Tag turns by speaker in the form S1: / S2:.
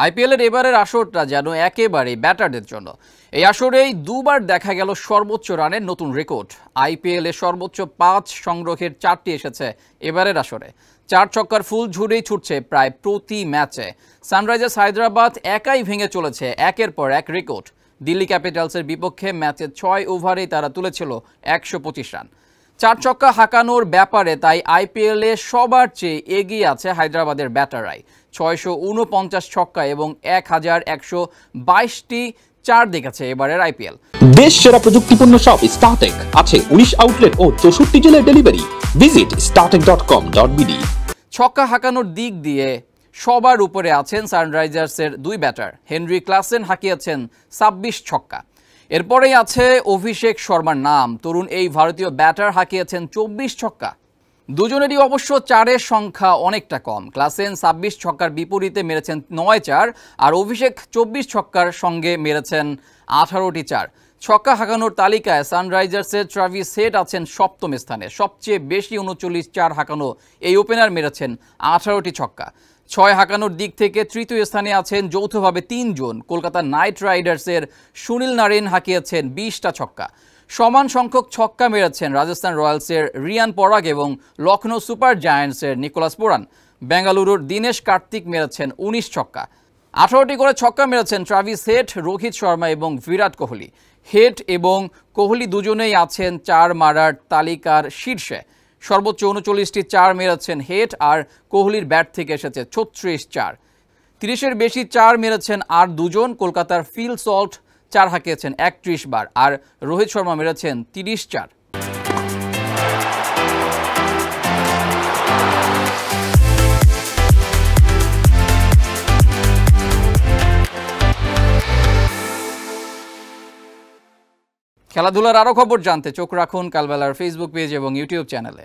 S1: আইপিএলের এবারের আসরটা যেন একেবারে ব্যাটারদের জন্য। এই আসরেই দুবার দেখা গেল সর্বোচ্চ রানের নতুন রেকর্ড। আইপিএলে সর্বোচ্চ 5 সংগ্রহের 4টি এসেছে এবারের আসরে। 4 ছক্কার ফুল ঝুড়েই ছুটছে প্রায় প্রতি ম্যাচে। সানরাইজার্স হায়দ্রাবাদ একাই ভেঙে চলেছে একের পর এক রেকর্ড। দিল্লি ক্যাপিটালসের বিপক্ষে ম্যাচে 6 ওভারেই তারা তুলেছিল 125 রান। 4 ছক্কা হাঁকানোর ব্যাপারে তাই আইপিএলে সবার চেয়ে এগিয়ে আছে হায়দ্রাবাদের ব্যাটাররাই। 649 ছক্কা এবং 1122টি 4 দেখেছে এবারের আইপিএল।
S2: দেশ সেরা প্রযুক্তিপূর্ণ শপ স্টারটেক আছে 19 আউটলেট ও 64 জেলায় ডেলিভারি। Visit startek.com.bd।
S1: ছক্কা হাঁকানোর দিক দিয়ে সবার উপরে আছেন সানরাইজার্সের 2 ব্যাটার। হেনরি ক্লাসেন হাঁকিয়েছেন 26 ছক্কা। এরপরেই আছে অভিষেক শর্মার নাম। তরুণ এই ভারতীয় ব্যাটার হাঁকিয়েছেন 24 ছক্কা। দুজনেরই অবশ্য 4-এর সংখ্যা অনেকটা কম। ক্লাসেন 26 ছক্কার বিপরীতে মেরেছেন 9-4, আর অভিষেক 24 ছক্কার সঙ্গে মেরেছেন 18টি 4। ছক্কা হাঁকানোর তালিকায় সানরাইজার্সের ট্রাভিস হেড আছেন 7ম স্থানে। সবচেয়ে বেশি 39 4 হাঁকানো এই ওপেনার মেরেছেন 18টি ছক্কা। 6 হাঁকানোর দিক থেকে তৃতীয় স্থানে আছেন যৌথভাবে 3 জন। কলকাতা নাইট রাইডার্সের সুনীল নারিন হাঁকিয়েছেন 20টা ছক্কা। সমান সংখ্যক ছক্কা মেরেছেন রাজস্থান রয়্যালসের রিয়ান পরাগ এবং লখনৌ সুপার জায়ান্টসের নিকোলাস পুরান। বেঙ্গালুরুর দীনেশ কার্তিক মেরেছেন 19 ছক্কা। 18টি করে ছক্কা মেরেছেন ট্রাভিস হেড, রোহিত শর্মা এবং বিরাট কোহলি। হেড এবং কোহলি দুজনেই আছেন 4 মারার তালিকার শীর্ষে। সর্বোচ্চ 39টি 4 মেরেছেন হেড, আর কোহলির ব্যাট থেকে এসেছে 36 4। 30-এর বেশি 4 মেরেছেন আর দুজন। কলকাতার ফিল সল্ট 4 হাঁকিয়েছেন 31 বার, আর রোহিত শর্মা মেরেছেন 30 4। খেলাধুলার আরও খবর জানতে চোখ রাখুন কালবেলার ফেসবুক পেজ এবং ইউটিউব চ্যানেলে।